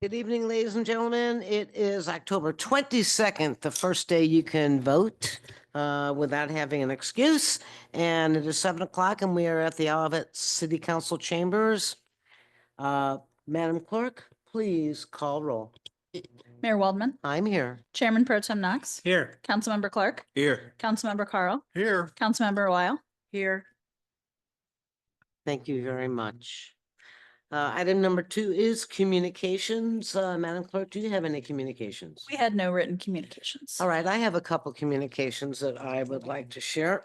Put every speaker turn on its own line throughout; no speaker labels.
Good evening, ladies and gentlemen. It is October 22nd, the first day you can vote without having an excuse. And it is 7 o'clock and we are at the Olivet City Council chambers. Madam Clerk, please call roll.
Mayor Waldman,
I'm here.
Chairman Pro Tem Knox,
Here.
Councilmember Clark,
Here.
Councilmember Carl,
Here.
Councilmember Weil.
Here.
Thank you very much. Item number 2 is communications. Madam Clerk, do you have any communications?
We had no written communications.
All right, I have a couple communications that I would like to share.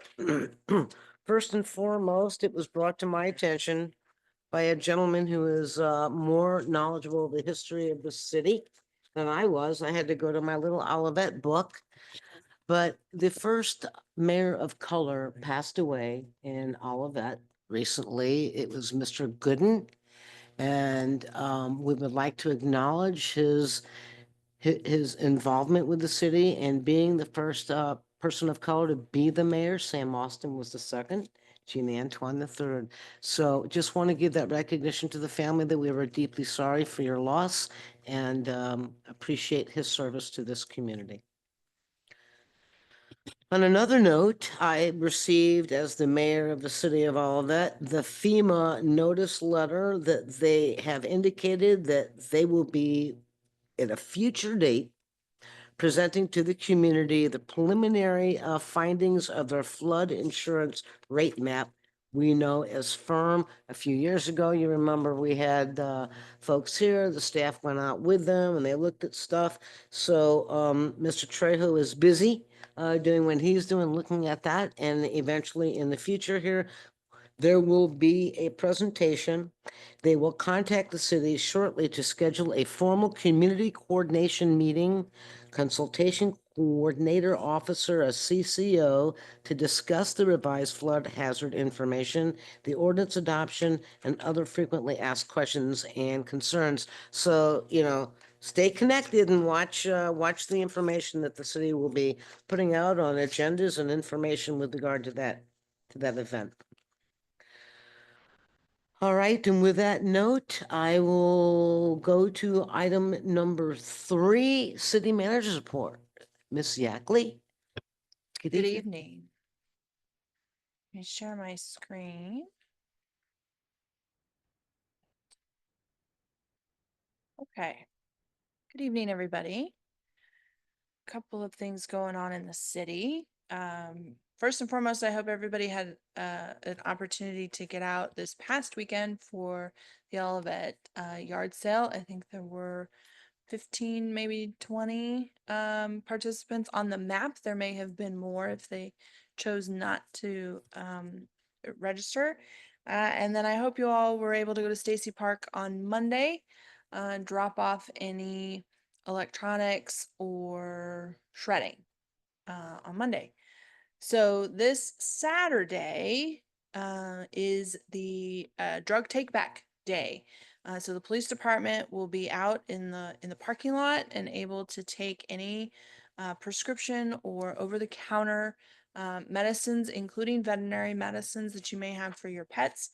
First and foremost, it was brought to my attention by a gentleman who is more knowledgeable of the history of the city than I was. I had to go to my little Olivet book. But the first mayor of color passed away in Olivet recently. It was Mr. Gooden. And we would like to acknowledge his involvement with the city and being the first person of color to be the mayor. Sam Austin was the second, Jean Antoine the third. So just want to give that recognition to the family that we were deeply sorry for your loss and appreciate his service to this community. On another note, I received as the mayor of the city of Olivet, the FEMA notice letter that they have indicated that they will be at a future date presenting to the community the preliminary findings of their flood insurance rate map. We know as firm. A few years ago, you remember we had folks here, the staff went out with them and they looked at stuff. So Mr. Trejo is busy doing what he's doing, looking at that. And eventually in the future here, there will be a presentation. They will contact the city shortly to schedule a formal community coordination meeting, consultation coordinator officer, a CCO, to discuss the revised flood hazard information, the ordinance adoption, and other frequently asked questions and concerns. So, stay connected and watch the information that the city will be putting out on agendas and information with regard to that event. All right, and with that note, I will go to item number 3, city manager's report. Ms. Yackley.
Good evening. Let me share my screen. Okay. Good evening, everybody. Couple of things going on in the city. First and foremost, I hope everybody had an opportunity to get out this past weekend for the Olivet yard sale. I think there were 15, maybe 20 participants on the map. There may have been more if they chose not to register. And then I hope you all were able to go to Stacy Park on Monday, drop off any electronics or shredding on Monday. So this Saturday is the drug take back day. So the police department will be out in the parking lot and able to take any prescription or over-the-counter medicines, including veterinary medicines that you may have for your pets.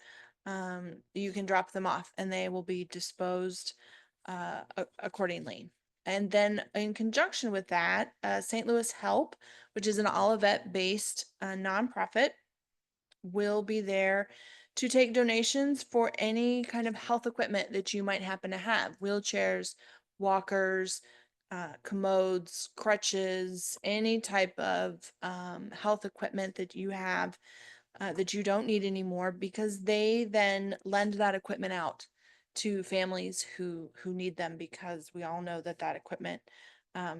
You can drop them off and they will be disposed accordingly. And then in conjunction with that, St. Louis Help, which is an Olivet-based nonprofit, will be there to take donations for any kind of health equipment that you might happen to have. Wheelchairs, walkers, commodes, crutches, any type of health equipment that you have that you don't need anymore, because they then lend that equipment out to families who need them, because we all know that equipment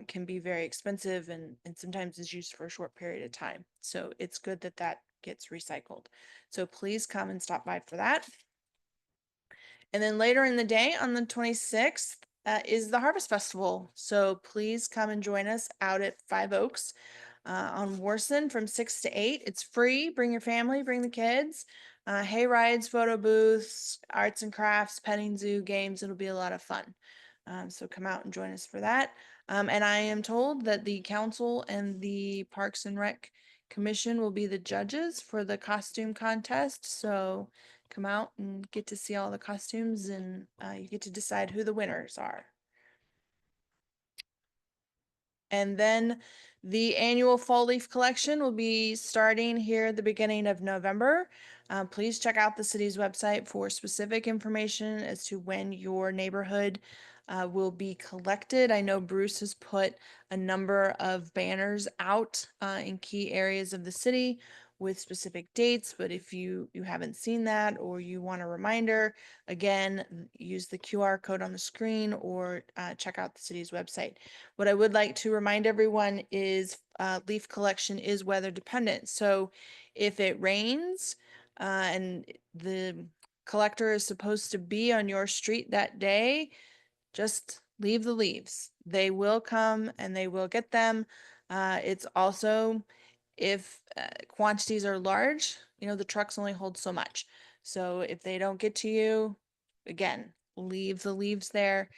can be very expensive and sometimes is used for a short period of time. So it's good that gets recycled. So please come and stop by for that. And then later in the day on the 26th is the Harvest Festival. So please come and join us out at Five Oaks on Warson from 6 to 8. It's free. Bring your family, bring the kids. Hay rides, photo booths, arts and crafts, petting zoo, games. It'll be a lot of fun. So come out and join us for that. And I am told that the council and the Parks and Rec Commission will be the judges for the costume contest. So come out and get to see all the costumes, and you get to decide who the winners are. And then the annual fall leaf collection will be starting here at the beginning of November. Please check out the city's website for specific information as to when your neighborhood will be collected. I know Bruce has put a number of banners out in key areas of the city with specific dates, but if you haven't seen that or you want a reminder, again, use the QR code on the screen or check out the city's website. What I would like to remind everyone is leaf collection is weather dependent. So if it rains and the collector is supposed to be on your street that day, just leave the leaves. They will come and they will get them. It's also, if quantities are large, the trucks only hold so much. So if they don't get to you, again, leave the leaves there.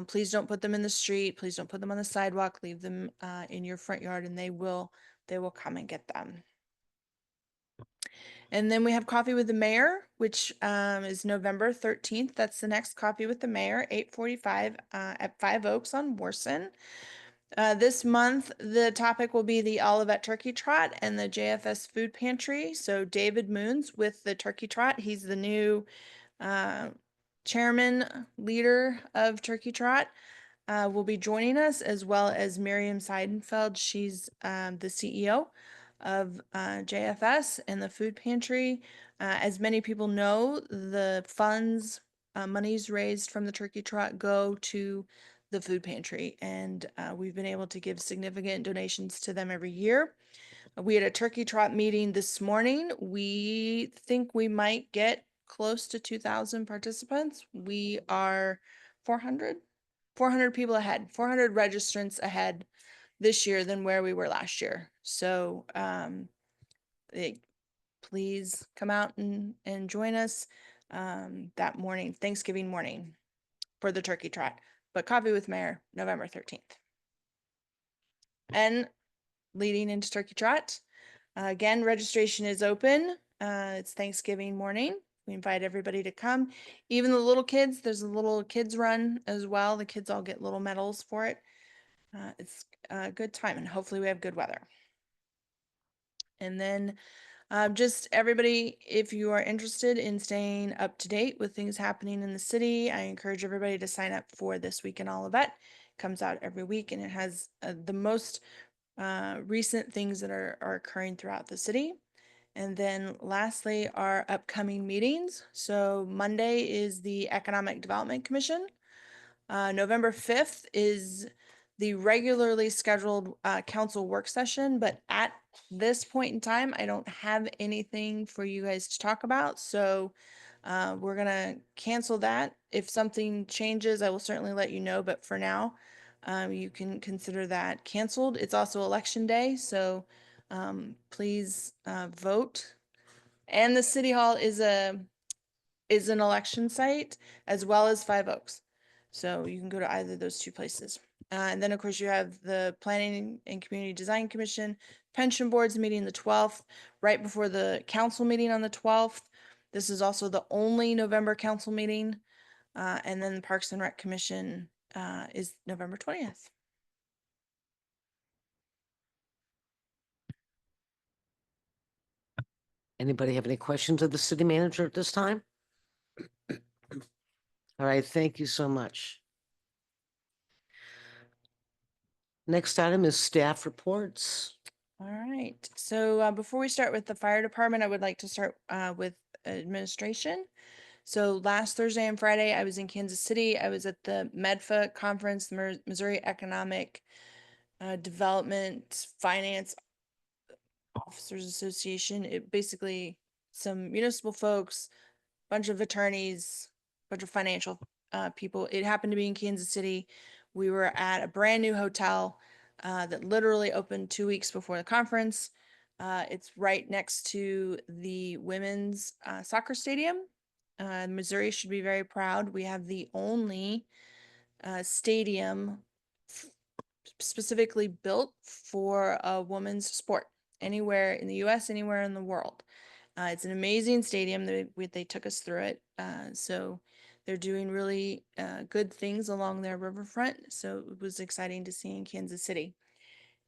Please don't put them in the street. Please don't put them on the sidewalk. Leave them in your front yard and they will come and get them. And then we have Coffee with the Mayor, which is November 13th. That's the next Coffee with the Mayor, 8:45 at Five Oaks on Warson. This month, the topic will be the Olivet Turkey Trot and the JFS Food Pantry. So David Moons with the Turkey Trot. He's the new chairman, leader of Turkey Trot. Will be joining us, as well as Miriam Seidenfeld. She's the CEO of JFS and the food pantry. As many people know, the funds, monies raised from the Turkey Trot go to the food pantry, and we've been able to give significant donations to them every year. We had a Turkey Trot meeting this morning. We think we might get close to 2,000 participants. We are 400 people ahead, 400 registrants ahead this year than where we were last year. So please come out and join us that morning, Thanksgiving morning, for the Turkey Trot. But Coffee with Mayor, November 13th. And leading into Turkey Trot, again, registration is open. It's Thanksgiving morning. We invite everybody to come. Even the little kids, there's a little kids run as well. The kids all get little medals for it. It's a good time and hopefully we have good weather. And then just everybody, if you are interested in staying up to date with things happening in the city, I encourage everybody to sign up for This Week in Olivet. It comes out every week and it has the most recent things that are occurring throughout the city. And then lastly, our upcoming meetings. So Monday is the Economic Development Commission. November 5th is the regularly scheduled council work session, but at this point in time, I don't have anything for you guys to talk about. So we're gonna cancel that. If something changes, I will certainly let you know, but for now, you can consider that canceled. It's also election day, so please vote. And the city hall is an election site, as well as Five Oaks. So you can go to either of those two places. And then of course you have the Planning and Community Design Commission Pension Board's meeting the 12th, right before the council meeting on the 12th. This is also the only November council meeting. And then the Parks and Rec Commission is November 20th.
Anybody have any questions of the city manager at this time? All right, thank you so much. Next item is staff reports.
All right, so before we start with the fire department, I would like to start with administration. So last Thursday and Friday, I was in Kansas City. I was at the MEDFA conference, the Missouri Economic Development Finance Officers Association. It basically some municipal folks, bunch of attorneys, bunch of financial people. It happened to be in Kansas City. We were at a brand new hotel that literally opened 2 weeks before the conference. It's right next to the women's soccer stadium. Missouri should be very proud. We have the only stadium specifically built for a women's sport anywhere in the US, anywhere in the world. It's an amazing stadium. They took us through it. So they're doing really good things along their riverfront. So it was exciting to see in Kansas City.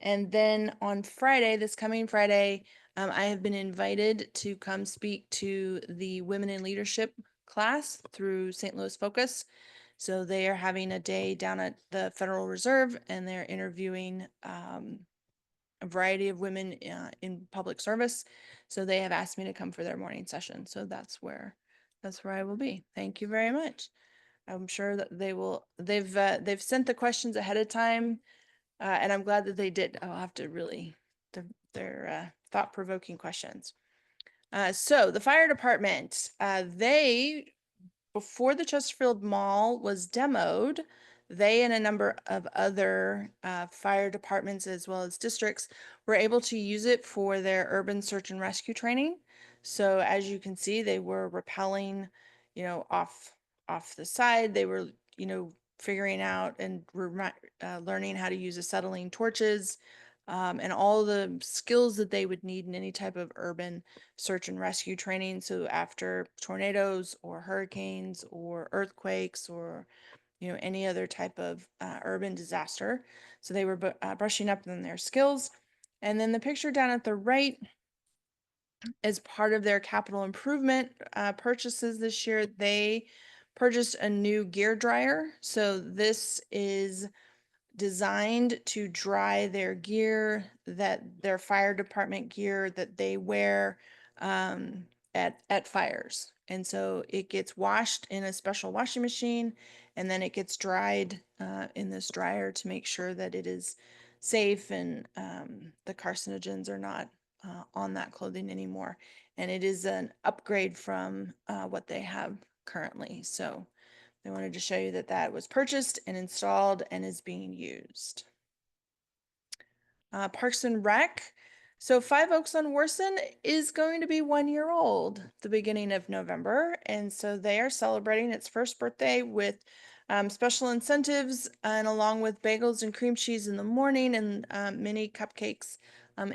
And then on Friday, this coming Friday, I have been invited to come speak to the Women in Leadership class through St. Louis Focus. So they are having a day down at the Federal Reserve, and they're interviewing a variety of women in public service. So they have asked me to come for their morning session. So that's where I will be. Thank you very much. I'm sure that they've sent the questions ahead of time, and I'm glad that they did. I'll have to really, they're thought-provoking questions. So the fire department, before the Chesterfield Mall was demoed, they and a number of other fire departments as well as districts were able to use it for their urban search and rescue training. So as you can see, they were rappelling, off the side. They were, figuring out and learning how to use acetylene torches, and all the skills that they would need in any type of urban search and rescue training. So after tornadoes or hurricanes or earthquakes or any other type of urban disaster, so they were brushing up on their skills. And then the picture down at the right, as part of their capital improvement purchases this year, they purchased a new gear dryer. So this is designed to dry their gear, their fire department gear that they wear at fires. And so it gets washed in a special washing machine, and then it gets dried in this dryer to make sure that it is safe and the carcinogens are not on that clothing anymore. And it is an upgrade from what they have currently. So I wanted to show you that that was purchased and installed and is being used. Parks and Rec. So Five Oaks on Worsen is going to be 1 year old the beginning of November. And so they are celebrating its first birthday with special incentives, and along with bagels and cream cheese in the morning and mini cupcakes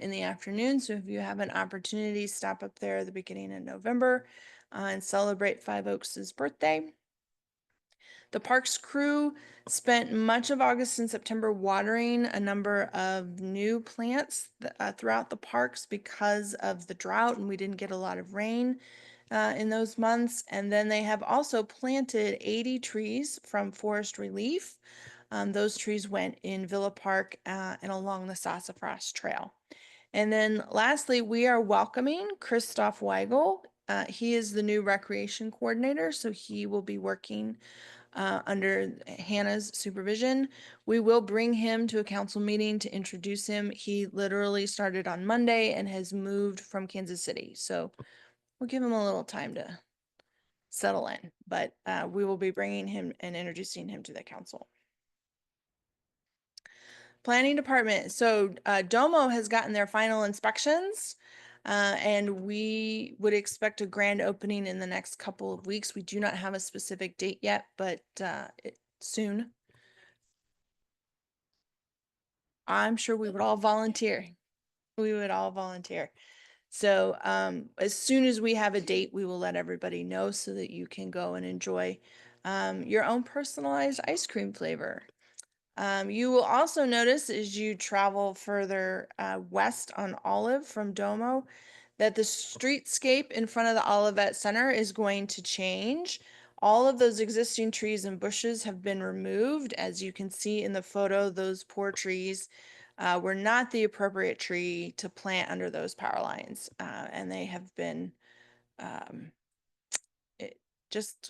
in the afternoon. So if you have an opportunity, stop up there at the beginning of November and celebrate Five Oaks' birthday. The parks crew spent much of August and September watering a number of new plants throughout the parks because of the drought, and we didn't get a lot of rain in those months. And then they have also planted 80 trees from Forest Relief. Those trees went in Villa Park and along the Sassafras Trail. And then lastly, we are welcoming Christoph Weigel. He is the new recreation coordinator, so he will be working under Hannah's supervision. We will bring him to a council meeting to introduce him. He literally started on Monday and has moved from Kansas City. So we'll give him a little time to settle in, but we will be bringing him and introducing him to the council. Planning department. So Domo has gotten their final inspections. And we would expect a grand opening in the next couple of weeks. We do not have a specific date yet, but soon. I'm sure we would all volunteer. We would all volunteer. So as soon as we have a date, we will let everybody know so that you can go and enjoy your own personalized ice cream flavor. You will also notice as you travel further west on Olive from Domo that the streetscape in front of the Olivet Center is going to change. All of those existing trees and bushes have been removed. As you can see in the photo, those poor trees were not the appropriate tree to plant under those power lines. And they have been just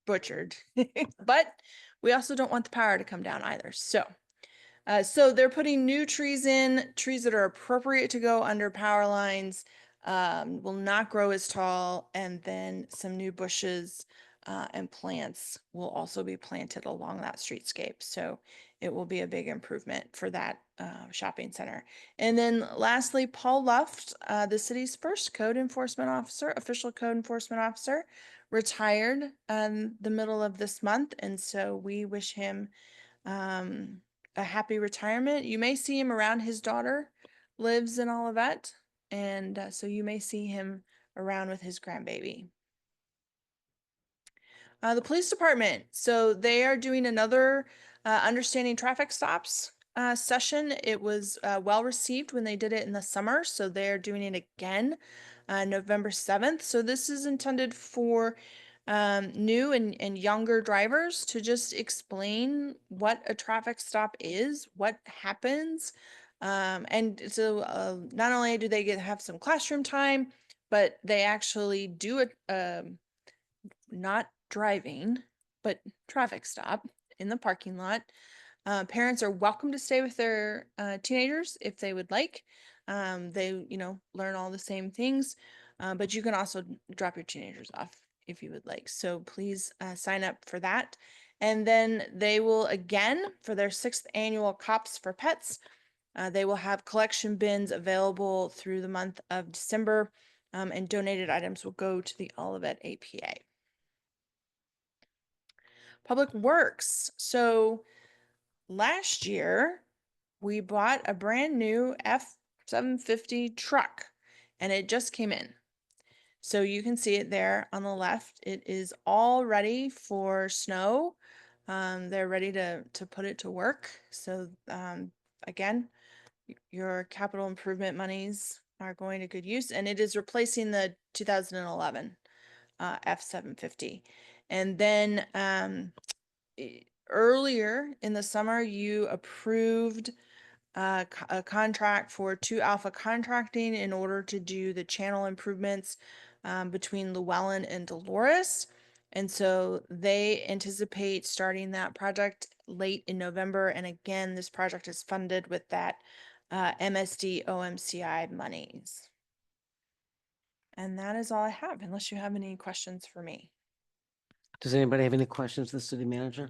butchered. But we also don't want the power to come down either. So they're putting new trees in, trees that are appropriate to go under power lines, will not grow as tall, and then some new bushes and plants will also be planted along that streetscape. So it will be a big improvement for that shopping center. And then lastly, Paul Luft, the city's first code enforcement officer, official code enforcement officer, retired the middle of this month. And so we wish him a happy retirement. You may see him around. His daughter lives in Olivet, and so you may see him around with his grandbaby. The police department, so they are doing another understanding traffic stops session. It was well received when they did it in the summer, so they're doing it again November 7th. So this is intended for new and younger drivers to just explain what a traffic stop is, what happens. And so not only do they have some classroom time, but they actually do it, not driving, but traffic stop in the parking lot. Parents are welcome to stay with their teenagers if they would like. They, learn all the same things, but you can also drop your teenagers off if you would like. So please sign up for that. And then they will again, for their 6th annual Cops for Pets, they will have collection bins available through the month of December, and donated items will go to the Olivet APA. Public Works. So last year, we bought a brand new F-750 truck and it just came in. So you can see it there on the left. It is all ready for snow. They're ready to put it to work. So again, your capital improvement monies are going to good use, and it is replacing the 2011 F-750. And then earlier in the summer, you approved a contract for 2 Alpha Contracting in order to do the channel improvements between Llewellyn and Dolores. And so they anticipate starting that project late in November. And again, this project is funded with that MSD OMCI monies. And that is all I have, unless you have any questions for me.
Does anybody have any questions of the city manager?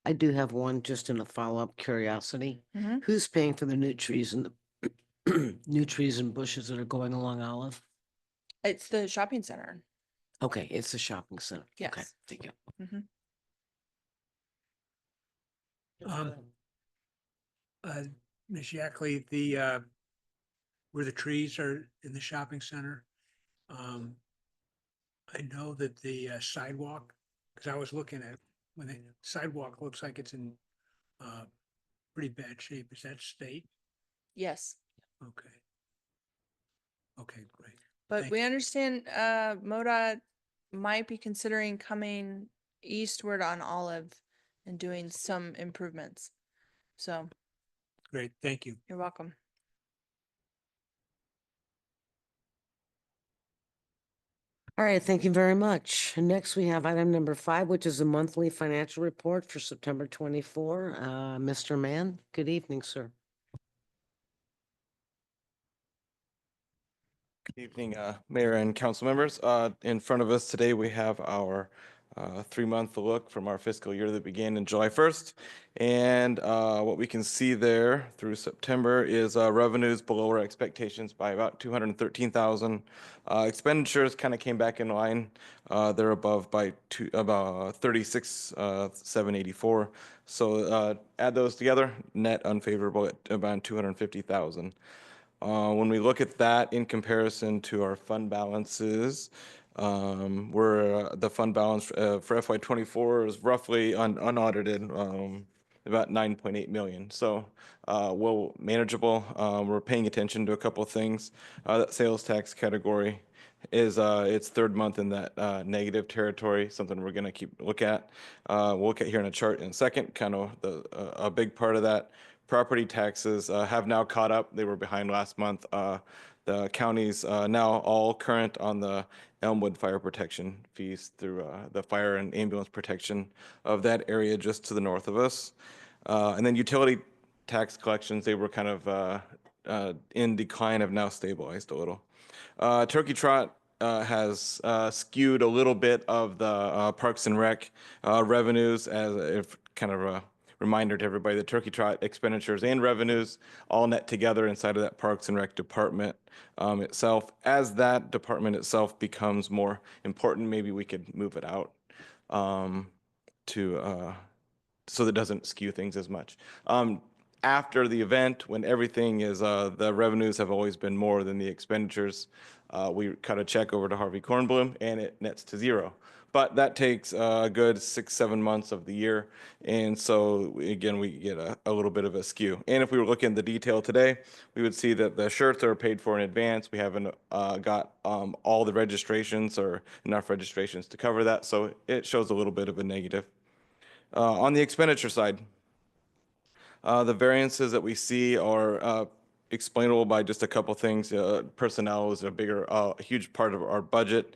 I do have one just in a follow-up curiosity.
Mhm.
Who's paying for the new trees and the new trees and bushes that are going along Olive?
It's the shopping center.
Okay, it's the shopping center. Okay,
Yes.
thank you.
Mhm.
Ms. Yackley, where the trees are in the shopping center, I know that the sidewalk, because I was looking at, when the sidewalk looks like it's in pretty bad shape. Is that state?
Yes.
Okay. Okay, great.
But
Thank
we understand MoDOT might be considering coming eastward on Olive and doing some improvements. So
Great, thank you.
you're welcome.
All right, thank you very much. Next, we have item number 5, which is a monthly financial report for September 24. Mr. Mann, good evening, sir.
Good evening, Mayor and council members. In front of us today, we have our 3-month look from our fiscal year that began in July 1st. And what we can see there through September is revenues below our expectations by about 213,000. Expenditures kind of came back in line. They're above by about 36,784. So add those together, net unfavorable at about 250,000. When we look at that in comparison to our fund balances, where the fund balance for FY24 is roughly unaudited, about 9.8 million. So, well, manageable. We're paying attention to a couple of things. That sales tax category is its 3rd month in that negative territory, something we're going to keep look at. We'll look at here in a chart in a second, kind of a big part of that. Property taxes have now caught up. They were behind last month. The county's now all current on the Elmwood fire protection fees through the fire and ambulance protection of that area just to the north of us. And then utility tax collections, they were kind of in decline, have now stabilized a little. Turkey Trot has skewed a little bit of the Parks and Rec revenues as if kind of a reminder to everybody that Turkey Trot expenditures and revenues all net together inside of that Parks and Rec department itself. As that department itself becomes more important, maybe we could move it out to so that it doesn't skew things as much. After the event, when everything is, the revenues have always been more than the expenditures. we cut a check over to Harvey Kornblum and it nets to zero. But that takes a good 6-7 months of the year. And so again, we get a little bit of a skew. And if we were looking at the detail today, we would see that the shirts are paid for in advance. We haven't got all the registrations or enough registrations to cover that. So it shows a little bit of a negative. On the expenditure side, the variances that we see are explainable by just a couple things. Personnel is a huge part of our budget.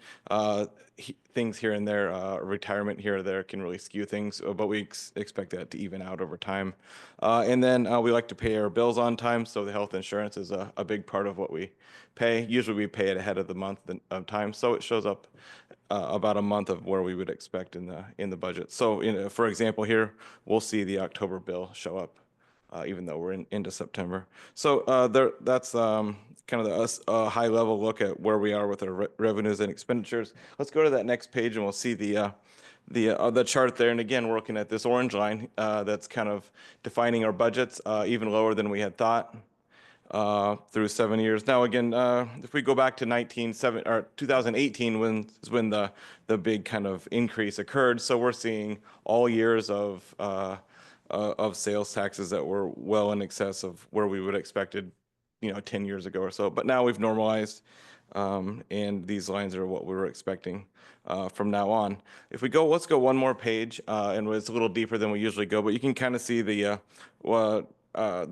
Things here and there, retirement here or there can really skew things, but we expect that to even out over time. And then we like to pay our bills on time, so the health insurance is a big part of what we pay. Usually we pay it ahead of the month of time, so it shows up about a month of where we would expect in the budget. So, for example, here we'll see the October bill show up, even though we're into September. So that's kind of a high level look at where we are with our revenues and expenditures. Let's go to that next page and we'll see the chart there. And again, we're looking at this orange line that's kind of defining our budgets, even lower than we had thought. Through 7 years. Now, again, if we go back to 2018, when the big kind of increase occurred, so we're seeing all years of sales taxes that were well in excess of where we would expected, 10 years ago or so. But now we've normalized, and these lines are what we were expecting from now on. If we go, let's go one more page, and it's a little deeper than we usually go, but you can kind of see the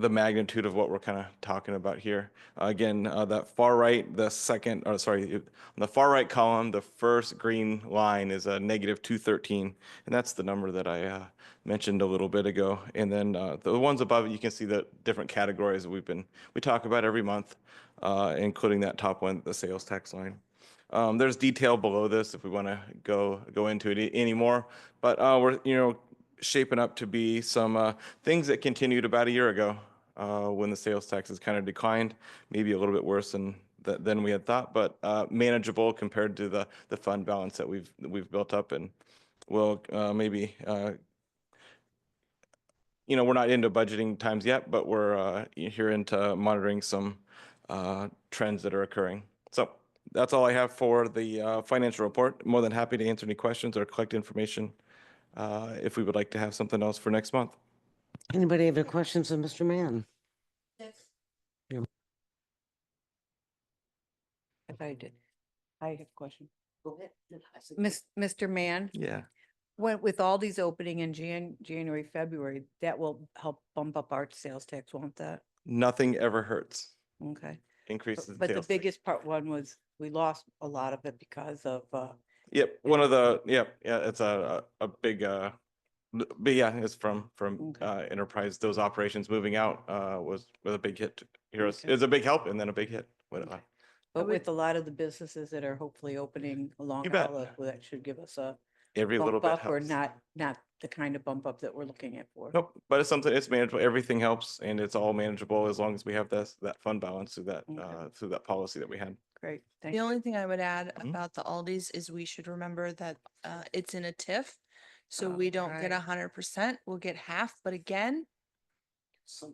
magnitude of what we're kind of talking about here. Again, that far right, on the far right column, the first green line is a negative 213, and that's the number that I mentioned a little bit ago. And then the ones above it, you can see the different categories we talk about every month, including that top one, the sales tax line. There's detail below this if we want to go into it anymore, but we're shaping up to be some things that continued about a year ago when the sales taxes kind of declined, maybe a little bit worse than we had thought, but manageable compared to the fund balance that we've built up. And we'll maybe we're not into budgeting times yet, but we're here into monitoring some trends that are occurring. So that's all I have for the financial report. More than happy to answer any questions or collect information if we would like to have something else for next month.
Anybody have any questions of Mr. Mann?
If I did, I have a question.
Go ahead.
Mr. Mann,
Yeah.
with all these opening in January, February, that will help bump up our sales tax, won't that?
Nothing ever hurts.
Okay.
Increases the
But the
sales tax.
biggest part one was we lost a lot of it because of,
Yep, it's a big but yeah, it's from
Okay.
Enterprise. Those operations moving out was a big hit here.
Okay.
It's a big help and then a big hit.
but with a lot of the businesses that are hopefully opening along
You bet.
Outlook, well, that should give us a
Every little
bump
bit
up or
helps.
not the kind of bump up that we're looking at for.
Nope, but it's manageable. Everything helps and it's all manageable as long as we have that fund balance through that policy that we had.
Great, thank
The
you.
only thing I would add
Mhm.
about the Aldi's is we should remember that it's in a TIF. So
Oh,
we don't get
right.
100%, we'll get half, but again,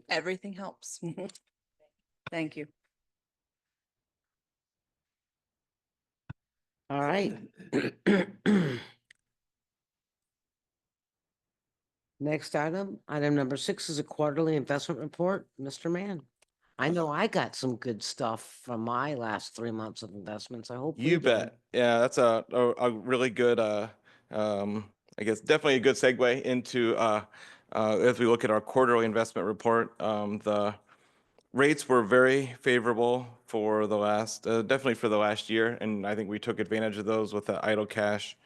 everything helps.
Thank you.
All right. Next item number 6 is a quarterly investment report. Mr. Mann. I know I got some good stuff from my last 3 months of investments. I hope.
You
we did.
bet. Yeah, that's a really good, I guess definitely a good segue into as we look at our quarterly investment report. The rates were very favorable for the last, definitely for the last year, and I think we took advantage of those with the idle cash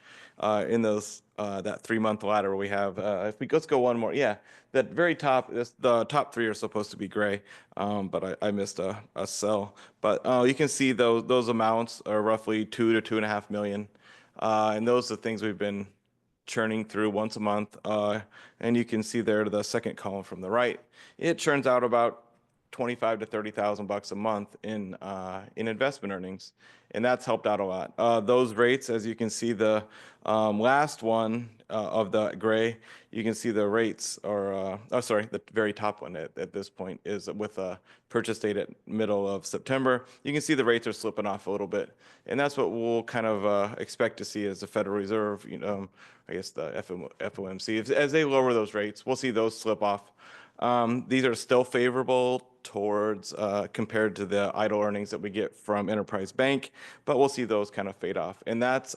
in those that 3-month ladder we have. Let's go one more. Yeah, that very top, the top 3 are supposed to be gray, but I missed a cell. But you can see those amounts are roughly 2 to 2.5 million, and those are things we've been churning through once a month. And you can see there the second column from the right, it churns out about 25 to 30,000 bucks a month in investment earnings, and that's helped out a lot. Those rates, as you can see, the last one of the gray, you can see the rates are, oh, sorry, the very top one at this point is with a purchase date at middle of September. You can see the rates are slipping off a little bit, and that's what we'll kind of expect to see as the Federal Reserve, I guess the FOMC, as they lower those rates, we'll see those slip off. These are still favorable towards compared to the idle earnings that we get from Enterprise Bank, but we'll see those kind of fade off. And that's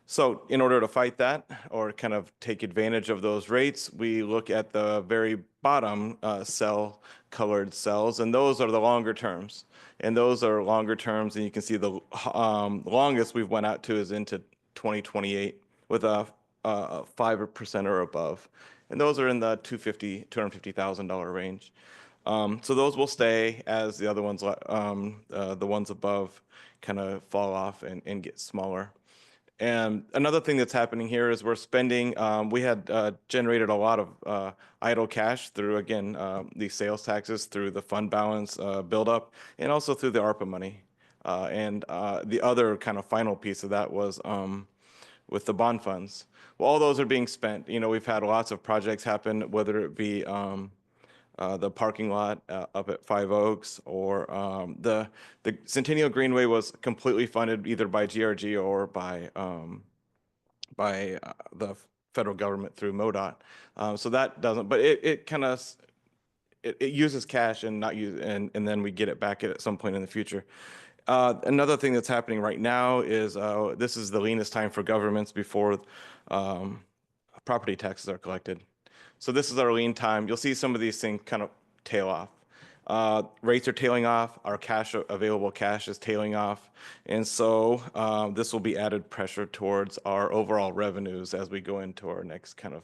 so in order to fight that or kind of take advantage of those rates, we look at the very bottom cell colored cells, and those are the longer terms. And those are longer terms, and you can see the longest we've went out to is into 2028 with a 5% or above. And those are in the $250,000 range. So those will stay as the other ones, the ones above, kind of fall off and get smaller. And another thing that's happening here is we're spending, we had generated a lot of idle cash through, again, these sales taxes, through the fund balance buildup, and also through the ARPA money. And the other kind of final piece of that was with the bond funds. Well, all those are being spent. We've had lots of projects happen, whether it be the parking lot up at Five Oaks, or the Centennial Greenway was completely funded either by GRG or by the federal government through MoDOT. So that doesn't, but it kind of it uses cash and not use, and then we get it back at some point in the future. Another thing that's happening right now is this is the leanest time for governments before property taxes are collected. So this is our lean time. You'll see some of these things kind of tail off. Rates are tailing off. Our available cash is tailing off. And so this will be added pressure towards our overall revenues as we go into our next kind of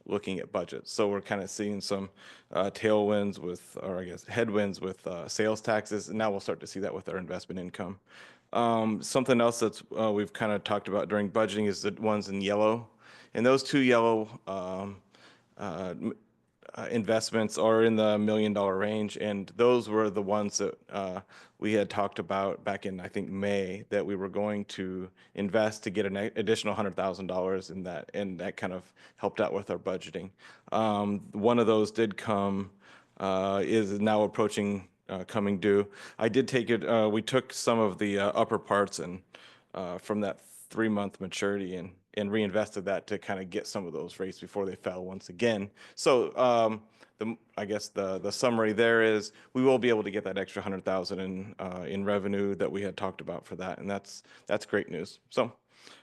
looking at budgets. So we're kind of seeing some tailwinds with, or I guess headwinds with sales taxes. And now we'll start to see that with our investment income. Something else that's we've kind of talked about during budgeting is the ones in yellow. And those two yellow investments are in the $1 million range, and those were the ones that we had talked about back in, I think, May, that we were going to invest to get an additional $100,000 in that, and that kind of helped out with our budgeting. One of those did come, is now approaching coming due. I did take it, we took some of the upper parts and from that 3-month maturity and reinvested that to kind of get some of those rates before they fell once again. So I guess the summary there is we will be able to get that extra $100,000 in revenue that we had talked about for that, and that's great news. So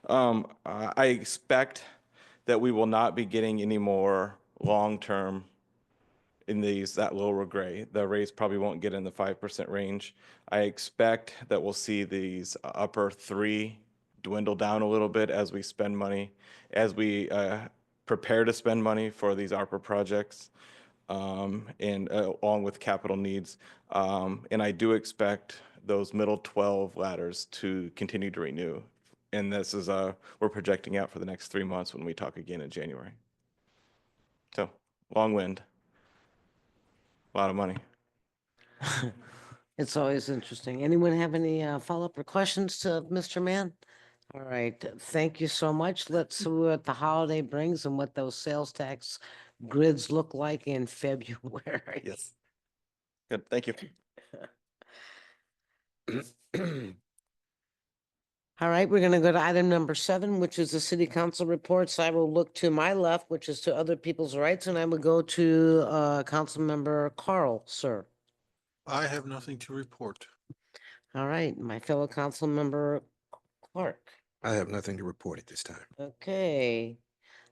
I expect that we will not be getting any more long-term in that lower gray. The rates probably won't get in the 5% range. I expect that we'll see these upper 3 dwindle down a little bit as we spend money, as we prepare to spend money for these ARPA projects, and along with capital needs. And I do expect those middle 12 ladders to continue to renew. And this is, we're projecting out for the next 3 months when we talk again in January. So, long wind. A lot of money.
It's always interesting. Anyone have any follow-up or questions to Mr. Mann? All right, thank you so much. Let's see what the holiday brings and what those sales tax grids look like in February.
Yes. Good, thank you.
All right, we're gonna go to item number 7, which is the city council reports. I will look to my left, which is to other people's rights, and I will go to Councilmember Carl, sir.
I have nothing to report.
All right, my fellow council member Clark.
I have nothing to report at this time.
Okay.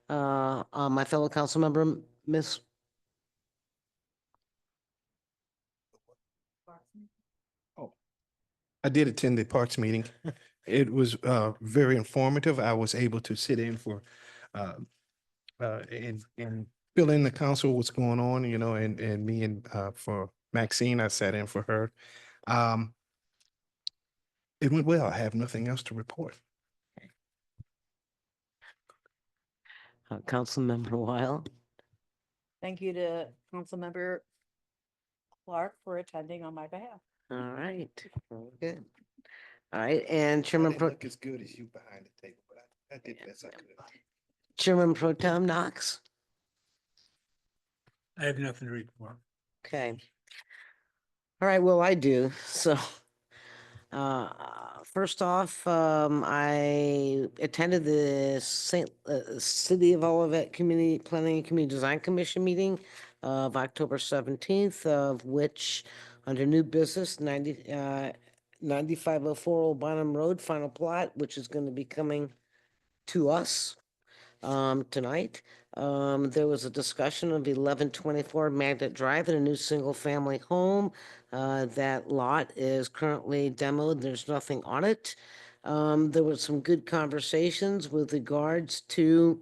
My fellow council member, Miss.
I did attend the parks meeting. It was very informative. I was able to sit in for and fill in the council what's going on, and me and for Maxine, I sat in for her. It went well. I have nothing else to report.
Councilmember Weil.
Thank you to Councilmember Clark for attending on my behalf.
All right, very good. All right, and Chairman Pro,
as good as you behind the table, but I did best I could.
Chairman Pro Tem Knox.
I have nothing to report.
Okay. All right, well, I do, so. First off, I attended the City of Olivet Community Planning and Community Design Commission meeting of October 17th, of which under new business 9504 Old Bonham Road, final plot, which is going to be coming to us tonight. There was a discussion of 1124 Magnet Drive and a new single-family home. That lot is currently demoed. There's nothing on it. There was some good conversations with regards to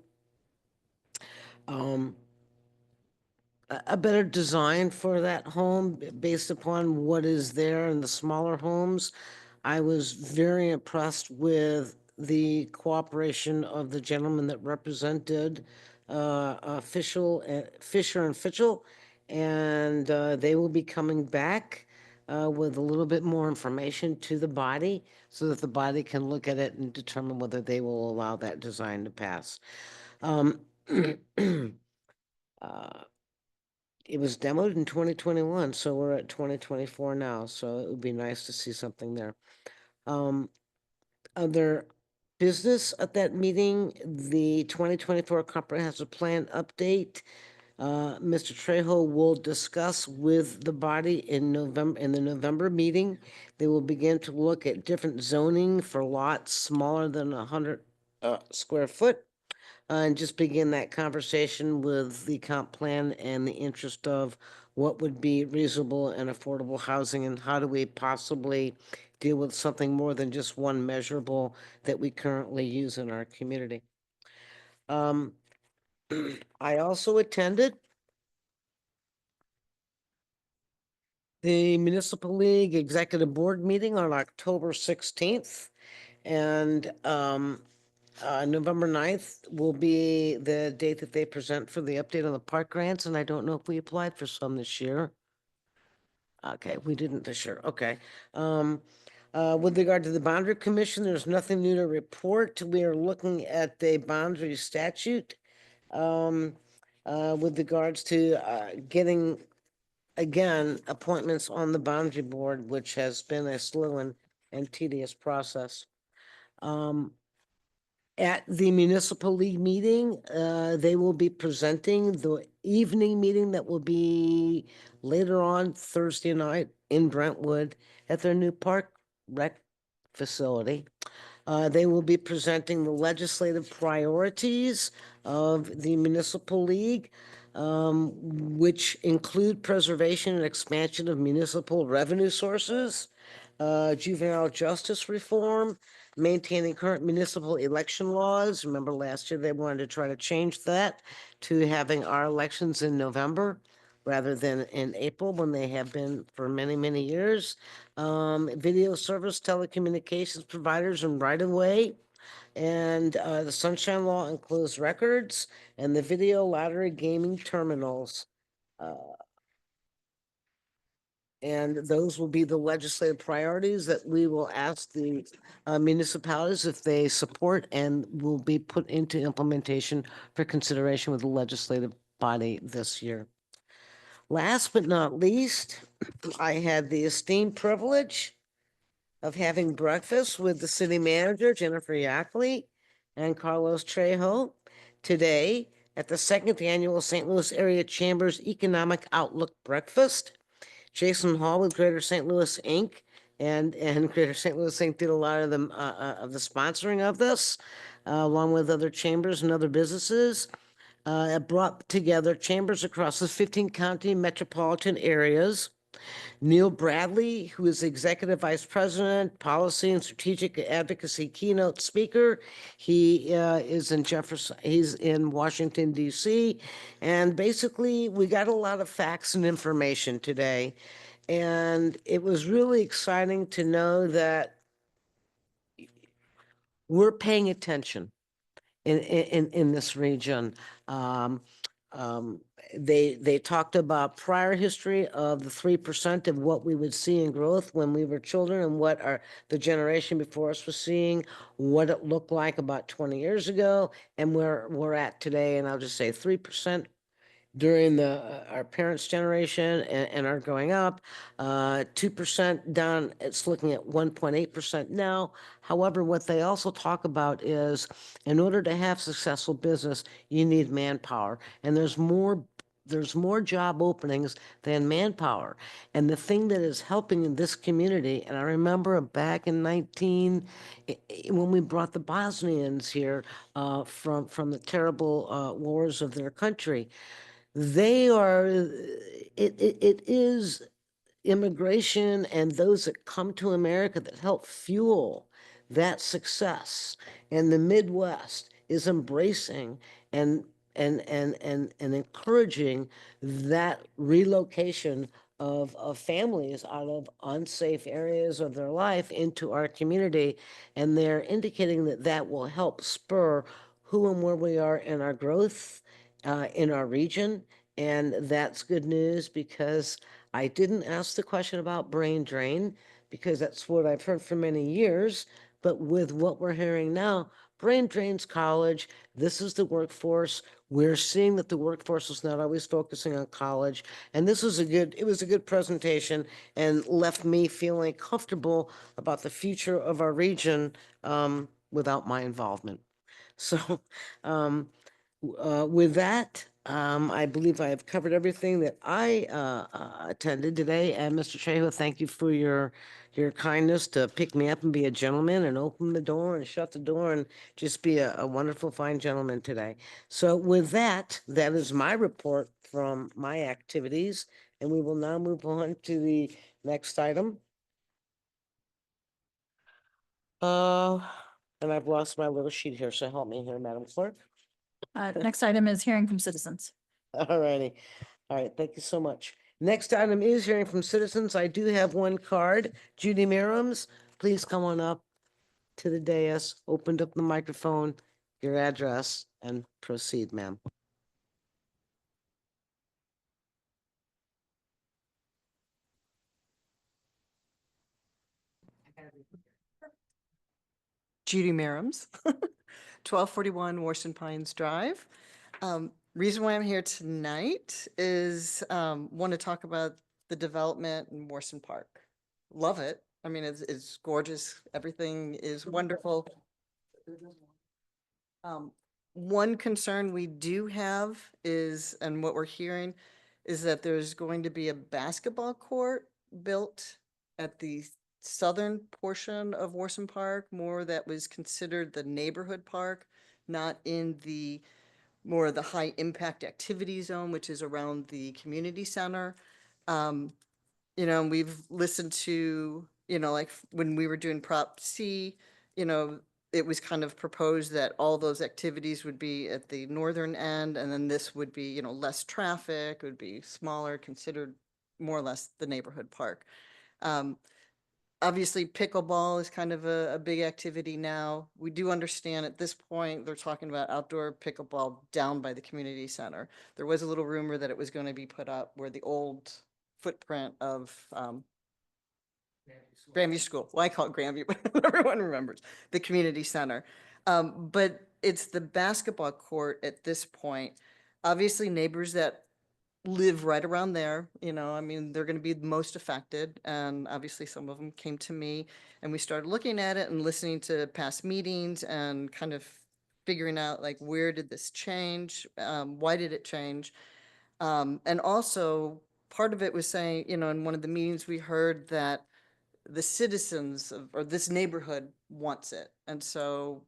a better design for that home based upon what is there in the smaller homes. I was very impressed with the cooperation of the gentleman that represented Fisher and Fitchell, and they will be coming back with a little bit more information to the body so that the body can look at it and determine whether they will allow that design to pass. It was demoed in 2021, so we're at 2024 now, so it would be nice to see something there. Other business at that meeting, the 2024 comprehensive plan update. Mr. Trejo will discuss with the body in November, in the November meeting. They will begin to look at different zoning for lots smaller than 100 square foot. And just begin that conversation with the comp plan and the interest of what would be reasonable and affordable housing, and how do we possibly deal with something more than just one measurable that we currently use in our community. I also attended the Municipal League Executive Board meeting on October 16th. And November 9th will be the date that they present for the update on the park grants, and I don't know if we applied for some this year. Okay, we didn't this year, okay. With regard to the boundary commission, there's nothing new to report. We are looking at the boundary statute with regards to getting, again, appointments on the boundary board, which has been a slow and tedious process. At the municipal league meeting, they will be presenting the evening meeting that will be later on Thursday night in Brentwood at their new park rec facility. They will be presenting the legislative priorities of the municipal league, which include preservation and expansion of municipal revenue sources, juvenile justice reform, maintaining current municipal election laws. Remember last year they wanted to try to change that to having our elections in November rather than in April when they have been for many, many years. Video service telecommunications providers and right-of-way, and the Sunshine Law and closed records, and the video lottery gaming terminals. And those will be the legislative priorities that we will ask the municipalities if they support, and will be put into implementation for consideration with the legislative body this year. Last but not least, I had the esteemed privilege of having breakfast with the city manager, Jennifer Yackley, and Carlos Trejo today at the second annual St. Louis Area Chambers Economic Outlook Breakfast. Jason Hall with Greater St. Louis Inc. and Greater St. Louis Inc. did a lot of the sponsoring of this, along with other chambers and other businesses. It brought together chambers across the 15 county metropolitan areas. Neil Bradley, who is Executive Vice President, Policy and Strategic Advocacy Keynote Speaker. He is in he's in Washington, D.C. And basically, we got a lot of facts and information today. And it was really exciting to know that we're paying attention in this region. Um, they talked about prior history of the 3% of what we would see in growth when we were children and what the generation before us was seeing, what it looked like about 20 years ago and where we're at today. And I'll just say 3% during our parents' generation and our growing up, 2% down, it's looking at 1.8% now. However, what they also talk about is in order to have successful business, you need manpower. And there's more job openings than manpower. And the thing that is helping in this community, and I remember back in when we brought the Bosnians here from the terrible wars of their country, it is immigration and those that come to America that help fuel that success. And the Midwest is embracing and and encouraging that relocation of families out of unsafe areas of their life into our community. And they're indicating that that will help spur who and where we are in our growth in our region. And that's good news because I didn't ask the question about brain drain because that's what I've heard for many years. But with what we're hearing now, brain drain's college. This is the workforce. We're seeing that the workforce is not always focusing on college. And it was a good presentation and left me feeling comfortable about the future of our region without my involvement. So, with that, I believe I have covered everything that I attended today. And Mr. Trejo, thank you for your kindness to pick me up and be a gentleman and open the door and shut the door and just be a wonderful, fine gentleman today. So with that, that is my report from my activities, and we will now move on to the next item. And I've lost my little sheet here, so help me here, Madam Clerk.
Next item is hearing from citizens.
All righty. All right, thank you so much. Next item is hearing from citizens. I do have one card. Judy Merriams, please come on up to the dais, opened up the microphone, your address, and proceed, ma'am.
Judy Merriams, 1241 Warson Pines Drive. Reason why I'm here tonight is want to talk about the development in Warson Park. Love it. I mean, it's gorgeous. Everything is wonderful. One concern we do have is, and what we're hearing, is that there's going to be a basketball court built at the southern portion of Warson Park, more that was considered the neighborhood park, not in the more of the high impact activity zone, which is around the community center. You know, we've listened to, you know, like when we were doing Prop C, you know, it was kind of proposed that all those activities would be at the northern end, and then this would be, you know, less traffic, would be smaller, considered more or less the neighborhood park. Obviously, pickleball is kind of a big activity now. We do understand at this point, they're talking about outdoor pickleball down by the community center. There was a little rumor that it was going to be put up where the old footprint of Grandview School. Well, I call it Grandview, but everyone remembers the community center. But it's the basketball court at this point. Obviously, neighbors that live right around there, you know, I mean, they're going to be the most affected. And obviously, some of them came to me and we started looking at it and listening to past meetings and kind of figuring out like, where did this change? Why did it change? And also, part of it was saying, you know, in one of the meetings, we heard that the citizens of, or this neighborhood wants it. And so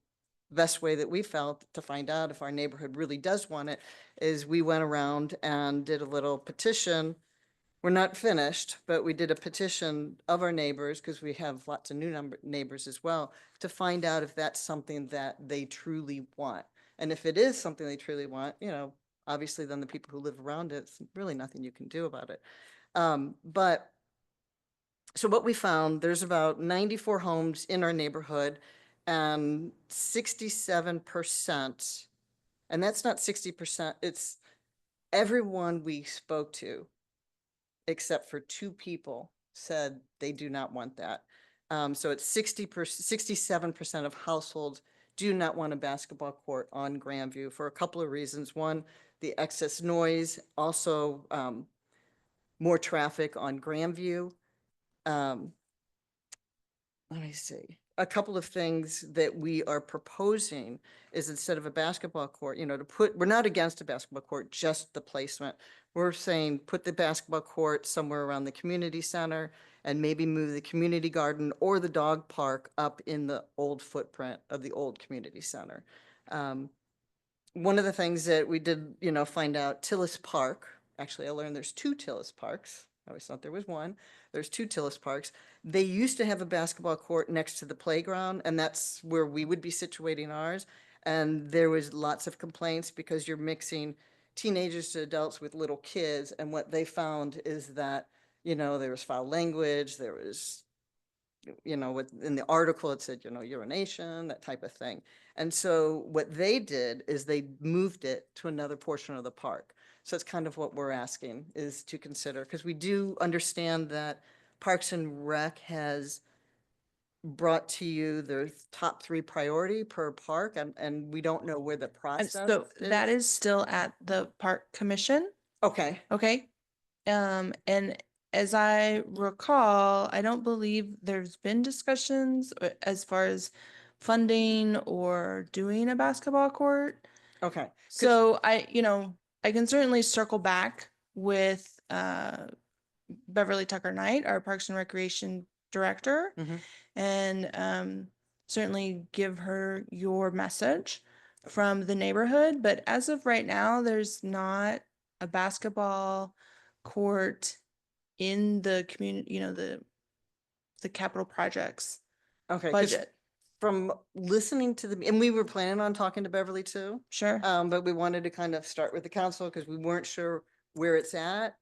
best way that we felt to find out if our neighborhood really does want it is we went around and did a little petition. We're not finished, but we did a petition of our neighbors, because we have lots of new neighbors as well, to find out if that's something that they truly want. And if it is something they truly want, you know, obviously then the people who live around it, it's really nothing you can do about it. But so what we found, there's about 94 homes in our neighborhood, and 67%, and that's not 60%, it's everyone we spoke to, except for 2 people, said they do not want that. So it's 67% of households do not want a basketball court on Grandview for a couple of reasons. One, the excess noise, also more traffic on Grandview. Um, Let me see. A couple of things that we are proposing is instead of a basketball court, to put, we're not against a basketball court, just the placement. We're saying put the basketball court somewhere around the community center and maybe move the community garden or the dog park up in the old footprint of the old community center. One of the things that we did, find out, Tillis Park, actually I learned there's 2 Tillis Parks. I always thought there was one. There's 2 Tillis Parks. They used to have a basketball court next to the playground, and that's where we would be situating ours. And there was lots of complaints because you're mixing teenagers to adults with little kids. And what they found is that, there was foul language, there was, in the article, it said, urination, that type of thing. And so what they did is they moved it to another portion of the park. So it's kind of what we're asking is to consider, because we do understand that Parks and Rec has brought to you their top 3 priority per park, and we don't know where the
And
process
so that is still at the park commission.
Okay,
Okay. And as I recall, I don't believe there's been discussions as far as funding or doing a basketball court.
okay.
So I can certainly circle back with Beverly Tucker Knight, our Parks and Recreation Director,
Mhm.
and certainly give her your message from the neighborhood. But as of right now, there's not a basketball court in the community, the capital projects
Okay, 'cause
budget.
from listening to and we were planning on talking to Beverly too.
Sure.
But we wanted to kind of start with the council because we weren't sure where it's at.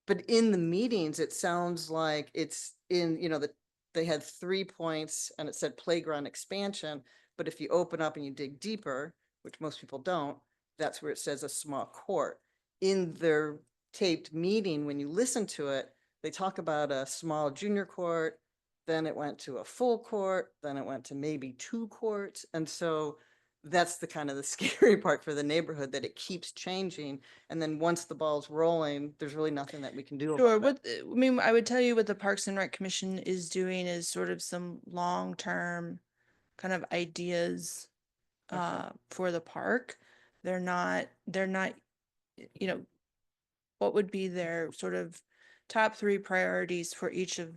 But in the meetings, it sounds like it's in, that they had 3 points and it said playground expansion. But if you open up and you dig deeper, which most people don't, that's where it says a small court. In their taped meeting, when you listen to it, they talk about a small junior court, then it went to a full court, then it went to maybe 2 courts. And so that's the kind of the scary part for the neighborhood, that it keeps changing. And then once the ball's rolling, there's really nothing that we can do
Sure.
about it.
I would tell you what the Parks and Rec Commission is doing is sort of some long-term kind of ideas
Okay.
for the park. They're not, what would be their sort of top 3 priorities for each of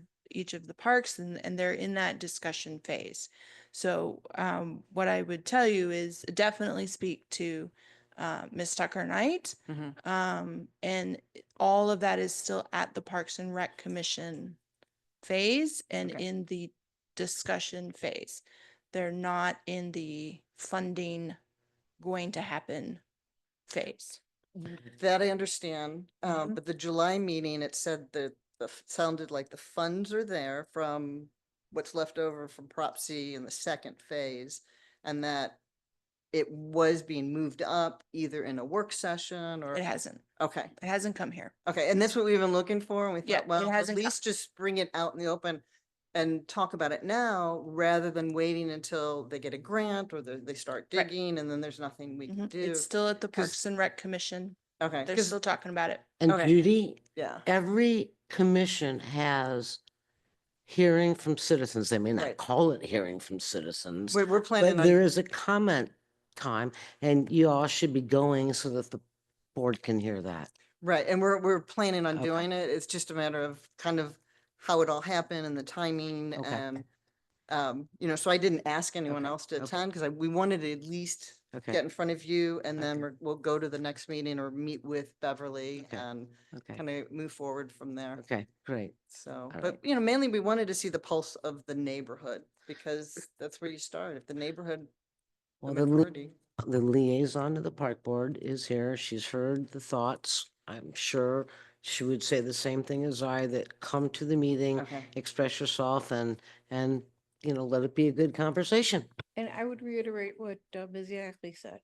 the parks, and they're in that discussion phase. So what I would tell you is definitely speak to Ms. Tucker Knight. And all of that is still at the Parks and Rec Commission phase and
Okay.
in the discussion phase. They're not in the funding going to happen phase.
That I understand.
Mhm.
But the July meeting, it said that sounded like the funds are there from what's left over from Prop C in the second phase. And that it was being moved up either in a work session or.
It hasn't.
Okay,
It hasn't come here.
okay. And that's what we've been looking for. And we
Yeah,
thought,
it
well, at
hasn't
least just bring it out in the open and talk about it now rather than waiting until they get a grant or they start
Right.
digging and then there's nothing we can
Mhm.
do.
It's still at the
'cause-
Parks and Rec Commission.
Okay,
They're
'cause-
still talking about it.
And
Okay.
Judy,
yeah,
every commission has hearing from citizens. They may not
Right.
call it hearing from citizens,
we're planning
but
on.
there is a comment time, and you all should be going so that the board can hear that.
Right, and we're planning on
Okay.
doing it. It's just a matter of kind of how it all happened and the timing
Okay.
and, so I didn't ask anyone
Okay,
else to
okay.
attend because we wanted to at least
Okay,
get in front of you and then
Okay.
we'll go to the next meeting or meet with Beverly
Okay.
and
okay,
kind of move forward from there.
okay, great.
So,
All
but,
right.
mainly we wanted to see the pulse of the neighborhood because that's where you start. If the neighborhood, the
Well, the
majority.
the liaison to the park board is here. She's heard the thoughts. I'm sure she would say the same thing as I, that come to the meeting,
Okay.
express yourself and, let it be a good conversation.
And I would reiterate what Ms. Yackley said.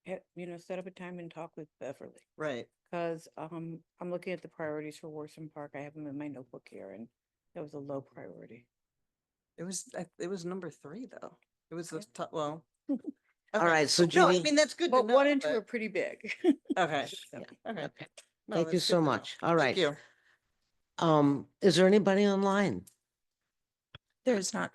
set up a time and talk with Beverly.
Right.
Cause, I'm looking at the priorities for Worcester Park. I have them in my notebook here and that was a low priority.
It was number 3 though. It was the top, well.
All
okay.
right, so
No, I
Judy,
mean, that's good to
But
know.
one and two
but-
are pretty big.
Okay,
So,
okay.
okay.
No,
Thank you
that's
so
good to know.
much. All right.
Thank you.
Is there anybody online?
There is not.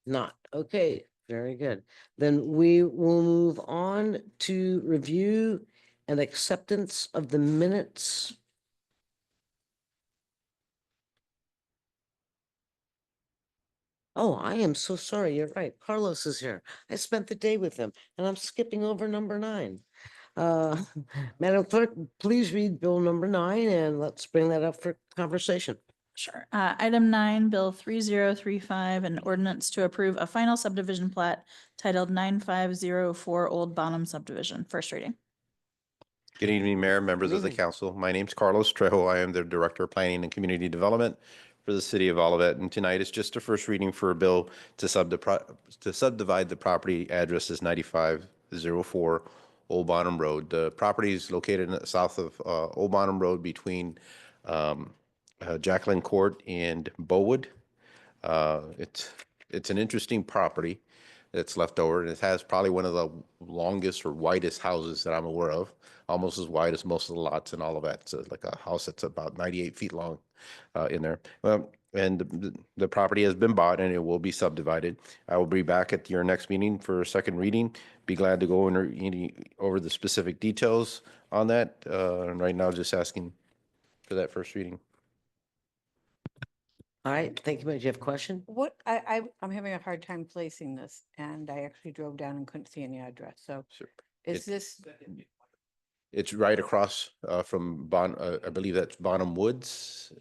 Not. Okay, very good. Then we will move on to review and acceptance of the minutes. Oh, I am so sorry. You're right. Carlos is here. I spent the day with him and I'm skipping over number 9. Madam Clerk, please read Bill number 9 and let's bring that up for conversation.
Sure. Item 9, Bill 3035, an ordinance to approve a final subdivision plat titled 9504 Old Bonham subdivision, first reading.
Good evening, Mayor, members of the
evening.
council. My name's Carlos Trejo. I am the Director of Planning and Community Development for the city of Olivet. And tonight is just a first reading for a bill to subdivide the property addresses 9504 Old Bonham Road. The property is located in the south of Old Bonham Road between Jacqueline Court and Bowood. It's an interesting property that's left over, and it has probably one of the longest or widest houses that I'm aware of, almost as wide as most of the lots in all of that. So like a house that's about 98 feet long in there. And the property has been bought and it will be subdivided. I will be back at your next meeting for a second reading. Be glad to go over the specific details on that. And right now, just asking for that first reading.
All right, thank you. Do you have a question?
I'm having a hard time placing this and I actually drove down and couldn't see any address. So
Sure.
is
It-
this,
It's right across from I believe that's Bonham Woods,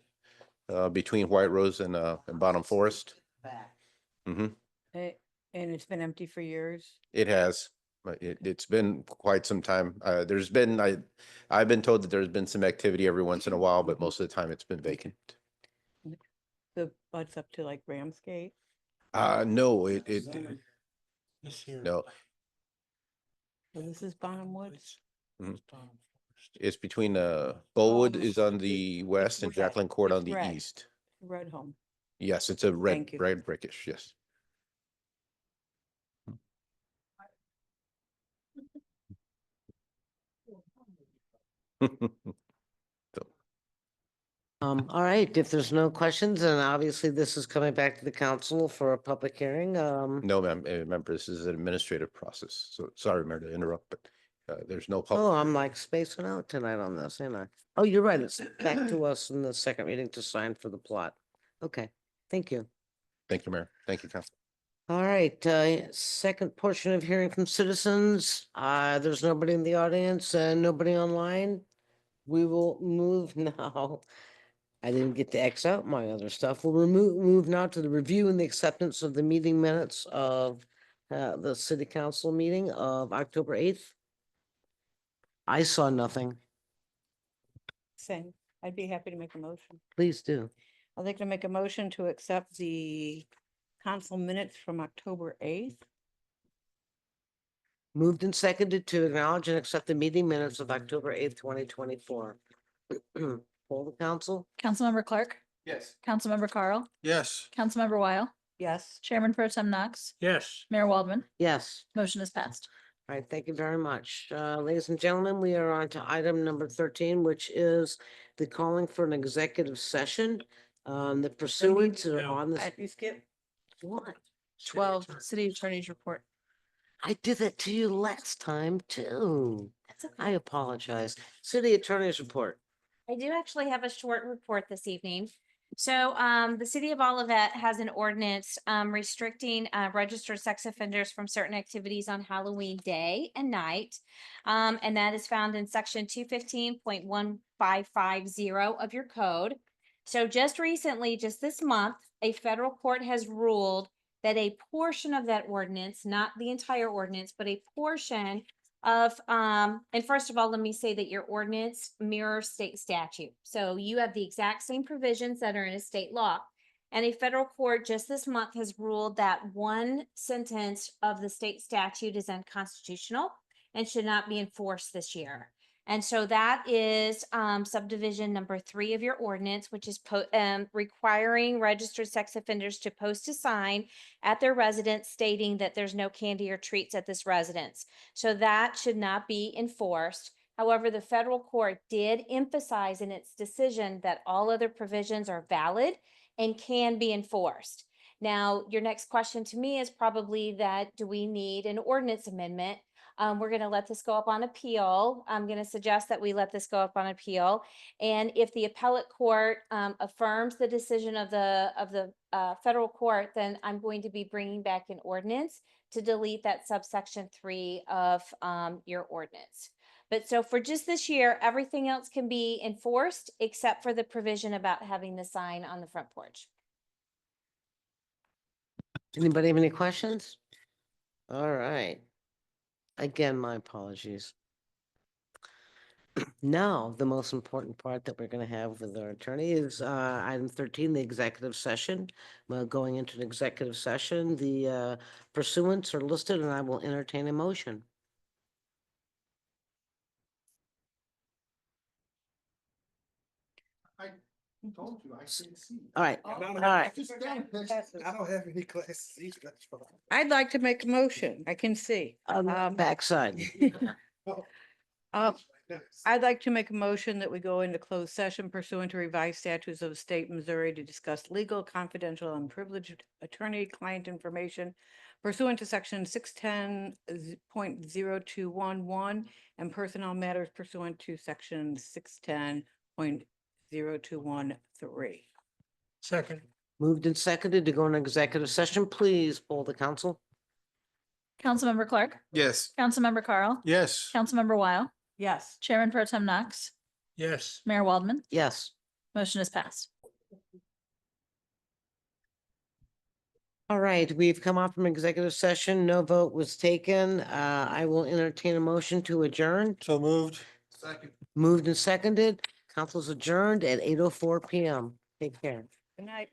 between White Rose and Bonham Forest. Hmm.
and it's been empty for years?
It has. But it's been quite some time. I've been told that there's been some activity every once in a while, but most of the time it's been vacant.
The butts up to like Ramsgate?
No, no,
So this is Bonham Woods?
Mhm. It's between Bowood is on the west and
red.
Jacqueline Court on
It's
the
red.
east.
Red Home.
Yes, it's a
Thank you.
red brickish, yes.
All right, if there's no questions, and obviously this is coming back to the council for a public hearing,
No, ma'am, remember, this is an administrative process, so sorry, Mayor, to interrupt, but there's no
oh,
public.
I'm like spacing out tonight on this, ain't I? Oh, you're right, it's back to us in the second reading to sign for the plot. Okay, thank you.
Thank you, Mayor. Thank you, Council.
All right, second portion of hearing from citizens. There's nobody in the audience and nobody online. We will move now. I didn't get to X out my other stuff. We'll move now to the review and the acceptance of the meeting minutes of the city council meeting of October 8th. I saw nothing.
Same. I'd be happy to make a motion.
Please do.
I'd like to make a motion to accept the council minutes from October 8th.
Moved and seconded to acknowledge and accept the meeting minutes of October 8th, 2024. Poll the council?
Councilmember Clark,
Yes.
Councilmember Carl,
Yes.
Councilmember Weil,
Yes.
Chairman Pro Tem Knox,
Yes.
Mayor Waldman,
Yes.
motion is passed.
All right, thank you very much. Ladies and gentlemen, we are on to item number 13, which is the calling for an executive session. The pursuants are on this.
You skip?
What?
12, city attorney's report.
I did that to you last time too. I apologize. City Attorney's Report.
I do actually have a short report this evening. So the city of Olivet has an ordinance restricting registered sex offenders from certain activities on Halloween day and night. And that is found in section 215.1550 of your code. So just recently, just this month, a federal court has ruled that a portion of that ordinance, not the entire ordinance, but a portion of, and first of all, let me say that your ordinance mirrors state statute. So you have the exact same provisions that are in a state law. And a federal court just this month has ruled that one sentence of the state statute is unconstitutional. and should not be enforced this year. And so that is subdivision number 3 of your ordinance, which is requiring registered sex offenders to post a sign at their residence stating that there's no candy or treats at this residence. So that should not be enforced. However, the federal court did emphasize in its decision that all other provisions are valid and can be enforced. Now, your next question to me is probably that, do we need an ordinance amendment? We're going to let this go up on appeal. I'm going to suggest that we let this go up on appeal. And if the appellate court affirms the decision of the federal court, then I'm going to be bringing back an ordinance to delete that subsection 3 of your ordinance. But so for just this year, everything else can be enforced except for the provision about having the sign on the front porch.
Anybody have any questions? All right. Again, my apologies. Now, the most important part that we're going to have with our attorney is item 13, the executive session. Well, going into an executive session, the pursuants are listed and I will entertain a motion.
Told you, I couldn't see.
All right,
I
all
don't
right.
I don't have any classes either. That's fine.
I'd like to make a motion. I can see.
On the backside.
I'd like to make a motion that we go into closed session pursuant to revised statutes of the state of Missouri to discuss legal, confidential, and privileged attorney-client information pursuant to section 610.0211 and personnel matters pursuant to section 610.0213.
Second.
Moved and seconded to go into executive session. Please poll the council.
Councilmember Clark,
Yes.
Councilmember Carl,
Yes.
Councilmember Weil,
Yes.
Chairman Pro Tem Knox,
Yes.
Mayor Waldman,
Yes.
motion is passed.
All right, we've come off from executive session. No vote was taken. I will entertain a motion to adjourn.
So moved. Second.
Moved and seconded. Council's adjourned at 8:04 PM. Take care.
Good night.